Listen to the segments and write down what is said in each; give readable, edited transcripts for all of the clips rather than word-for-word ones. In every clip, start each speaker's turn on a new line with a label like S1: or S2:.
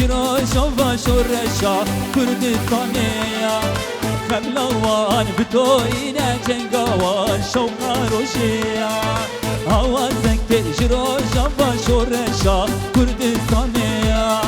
S1: جراجا و شورشا کردستانیا خبلاوان بتوینا جنگاوان شوقا روشیا آوازک جراجا و شورشا کردستانیا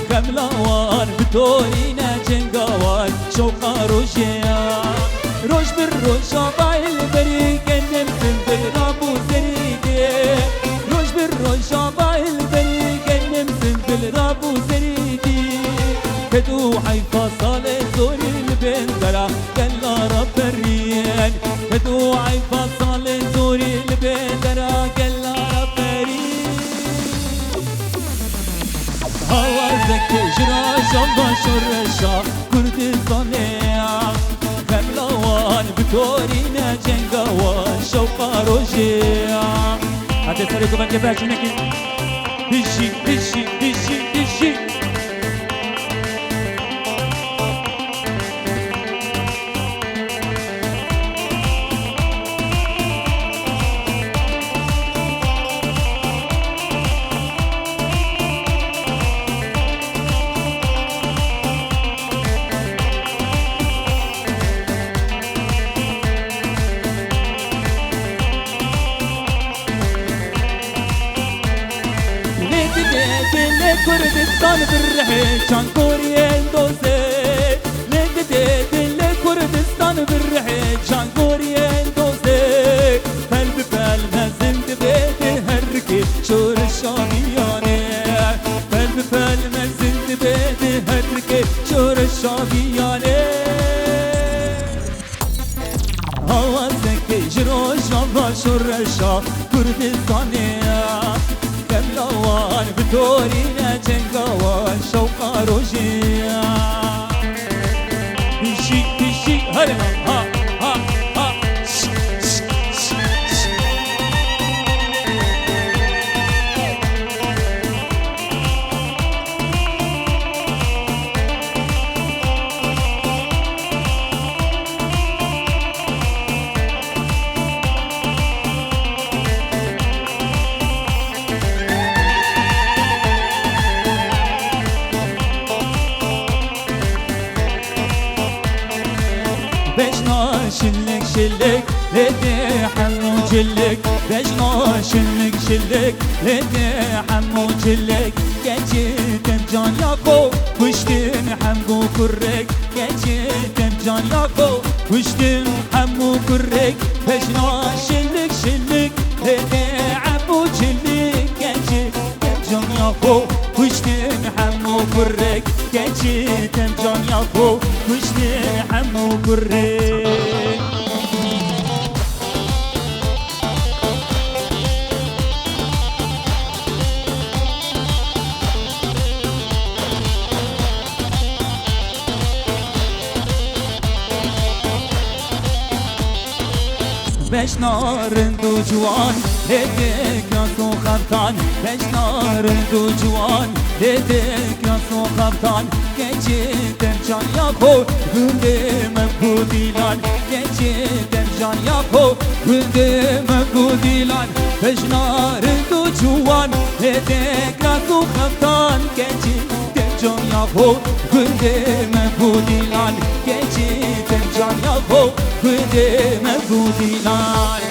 S1: خبلاوان بتوینا جنگاوان شوقا روشیا روش بر روشا بايل بري كنم سنبل رابو زريدي روش بر روشا بايل بري كنم سنبل رابو زريدي كدو حيفا صالي زوري البندرة كلا رب الريان كدو حيفا صالي زوري البندرة كلا رب الريان هوازك جراجا باشرشا كردستانيا خملاوان بتورينا جنگاوان شوقا روجيا حتى سريكو بنجي باش نكي دشي دشي دشي دشي كردستان بالرحيل كان كوريين دوزي لك ديدن لكردستان بالرحيل كان كوريين دوزي قلب بالمزن دبيت هركي شور الشامياني قلب بالمزن دبيت هركي شور الشامياني هوازك جروشا باشور الشام كردستانيا خملاوان بتورينا جنگاوان شوقا روجيا بشي بشي هلا ها ها ها بجنا شلك شلك لدي حمو جلك بجنا شلك شلك لدي حمو جلك جيتم جان ياكو وشتم حمو كرك جيتم جان ياكو وشتم حمو كرك بجنا شلك شلك لدي حمو جلك جيتم جان ياكو وشتم حمو كرك جيتم جان ياكو وشتم حمو كرك beş narın du juan dedek yaso kaptan beş narın du juan dedek yaso kaptan geçitem can yako gündeme bu dilan geçitem can yako gündeme bu dilan beş narın du juan dedek yaso kaptan geçitem can yako gündeme bu dilan geçitem can yako gündeme bu dilan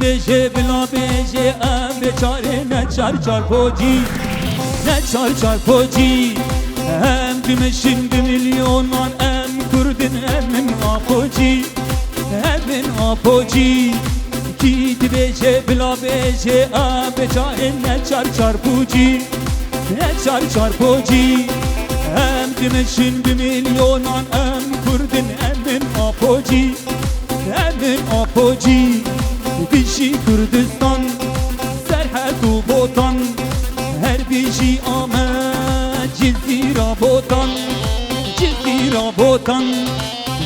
S1: beje bila beje em beçare ne çar çar poci ne çar çar poci em dimeşin de milyonman em kurdin emin apoci emin apoci ki beje bila beje em beçare ne çar çar poci ne çar çar poci em dimeşin de milyonman em kurdin emin apoci emin apoci بيجي كردستان سرحد وبوطن هر بيجي آمد جزيرة بوطن جزيرة بوطن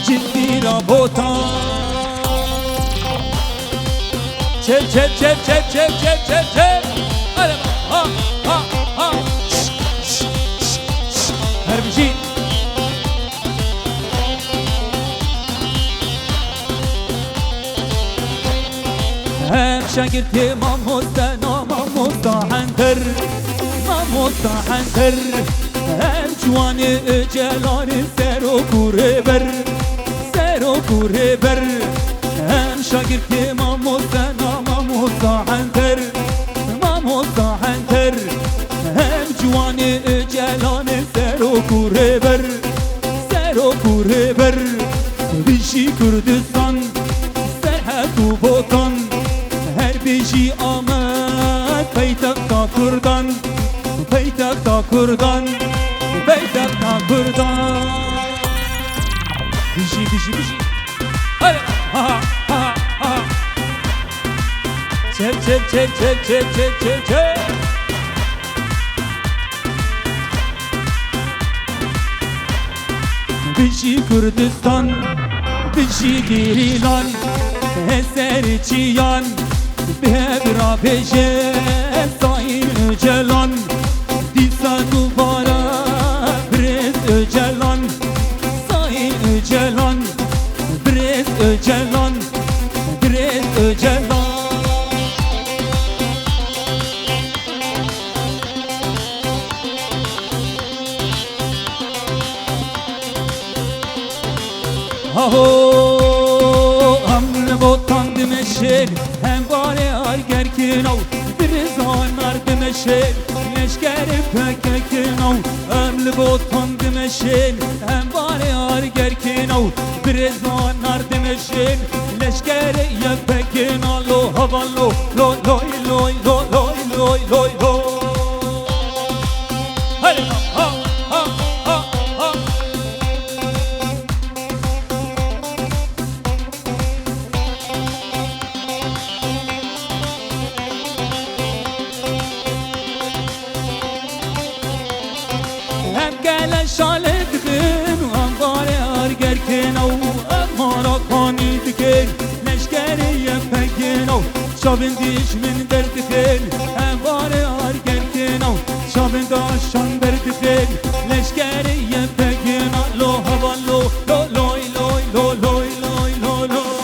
S1: جزيرة بوطن Çep çep çep çep çep çep çep çep. Hadi ha ha ha. Herbici. هم شاگردی ماموستا هندر ماموستا هندر هم جوان جلال سر و کوره بر سر و کوره بر هم شاگردی ماموستا هندر ماموستا هندر هم جوان جلال سر و کوره بر سر و کوره بر بیشی کردستان سرحد و بوتان بیشی آمد پایتخت کردان پایتخت کردان پایتخت کردان بیشی بیشی بیشی هلا ها ها ها چپ چپ چپ چپ چپ چپ چپ چپ بیشی کردستان بیشی گیریلان eser çiyan Bebra peşe sayın öcelan Disa duvara brez öcelan Sayın öcelan brez öcelan Brez öcelan Aho amne botan dimeşer hem bari argerkin av Birizanlar dimeşer leşkeri pekekin av Amne botan dimeşer hem bari argerkin av Birizanlar dimeşer leşkeri yepekin alo havallo loy loy loy loy loy loy loy loy Hadi ha ha ha ha شالت دکن و انباره آرگرکن و امارا کانی دکن لشکری پکن و شابندیش من دردکن انباره آرگرکن و شابنداشان دردکن لشکری پکن لو هوا لو لو لوی لوی لو لوی لوی لو لو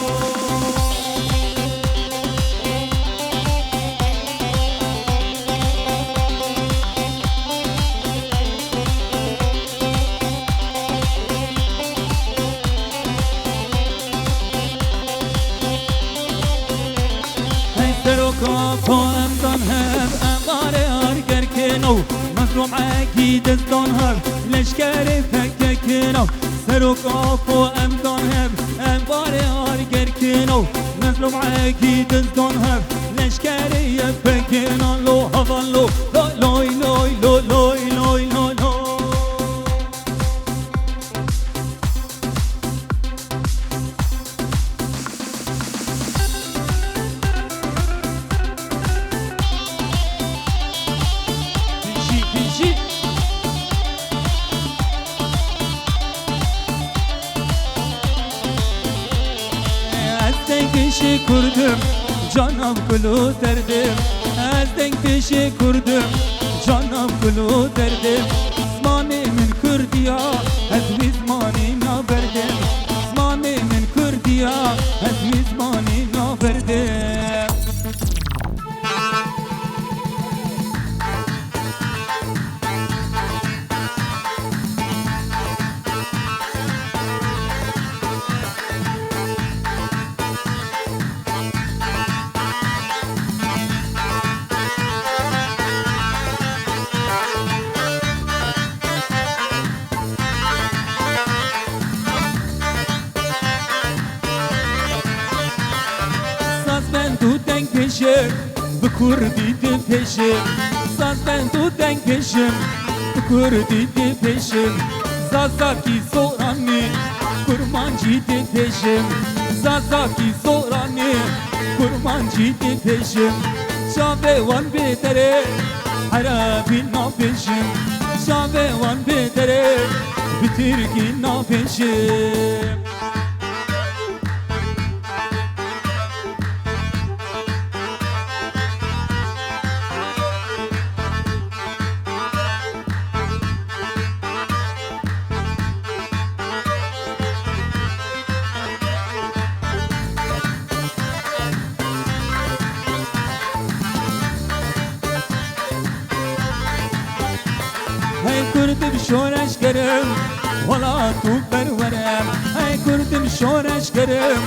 S1: کافو امدان هم اماره آرگر کنو مظلوم عکی دستان هم لشکر فکر کنو سرو کافو امدان هم اماره آرگر کنو مظلوم عکی دستان هم لشکر فکر کنو لو هوا لو لوی لوی لو لوی لوی لو لو Kişi kurdum, canım kulu derdim Ezden kişi kurdum, canım kulu derdim Zmanimin kurdiya, ez mizmanina verdim Zmanimin kurdiya, ez mizmanina verdim bu kurdi de peşim Saz ben duden peşim bu kurdi de peşim Zazaki sorani kurmancı de peşim Zazaki sorani kurmancı de peşim Şave van betere harabin na peşim Şave van betere bitirgin na peşim. هی کردم شورش کرم ولا تو پرورم هی کردم شورش کرم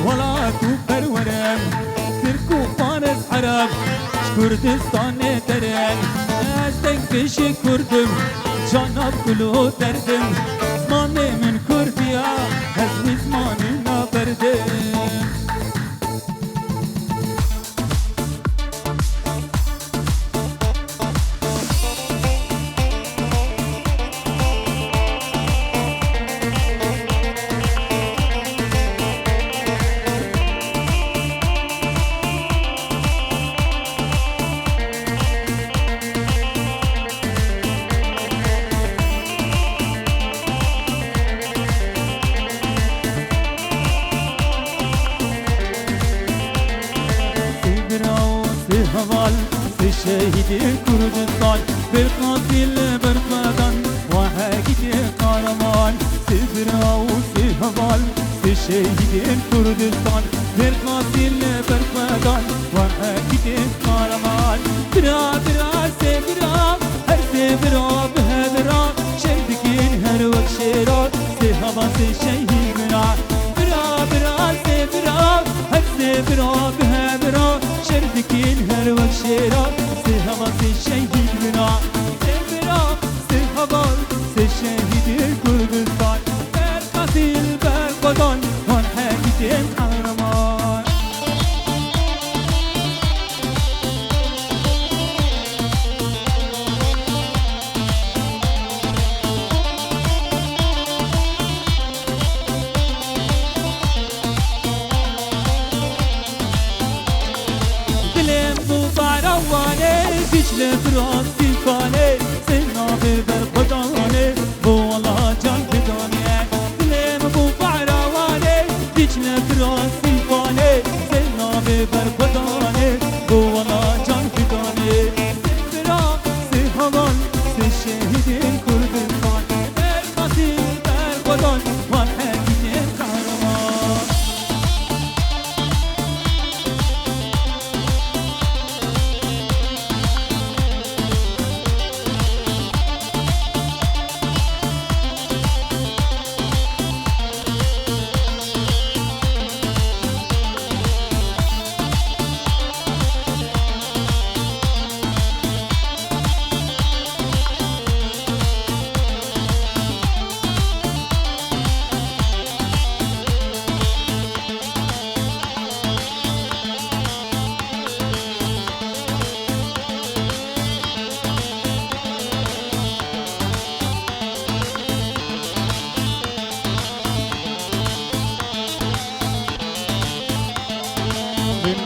S1: ولا تو پرورم ترک و فارس عرب کردستان درن از دنگش کردم جانب گلو دردم زمان من کردیا از زمان نبردم شهید کردستان بالقاتل برقدان وحاجة قهرمان سبرا وسهبال شهید کردستان بالقاتل برقدان وحاجة قهرمان برا برا سبرا هر سبرا بهبرا شردكين هر وقت شيرا سهبا شهید برا برا برا سبرا هر سبرا بهبرا شردكين هر وقت شيرا سهبا شهید بنا سهبرا سهبا شهید کردستان برقاتل برقدان وان حاجة قهرمان لفراسي فاني سنا برقداني والله جان بداني دلم بو بعرواني ديج لفراسي فاني سنا برقداني والله جان بداني سفرا سهوان سشهيد كردستان برقاتل برقدان وان حاجة قهرمان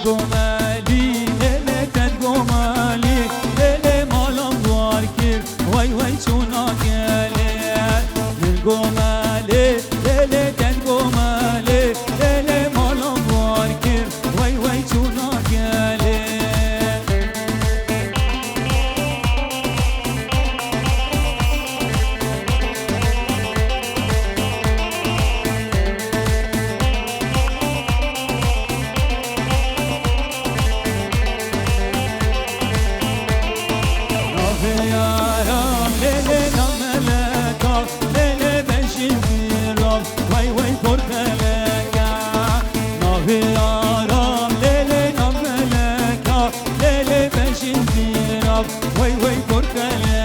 S1: گمالی لکت گمالی دل مالم دوار کر وای وای چونا گلی من گمالی لکت گمالی دل مالم دوار کر وای وای چونا گلی وای وای برکله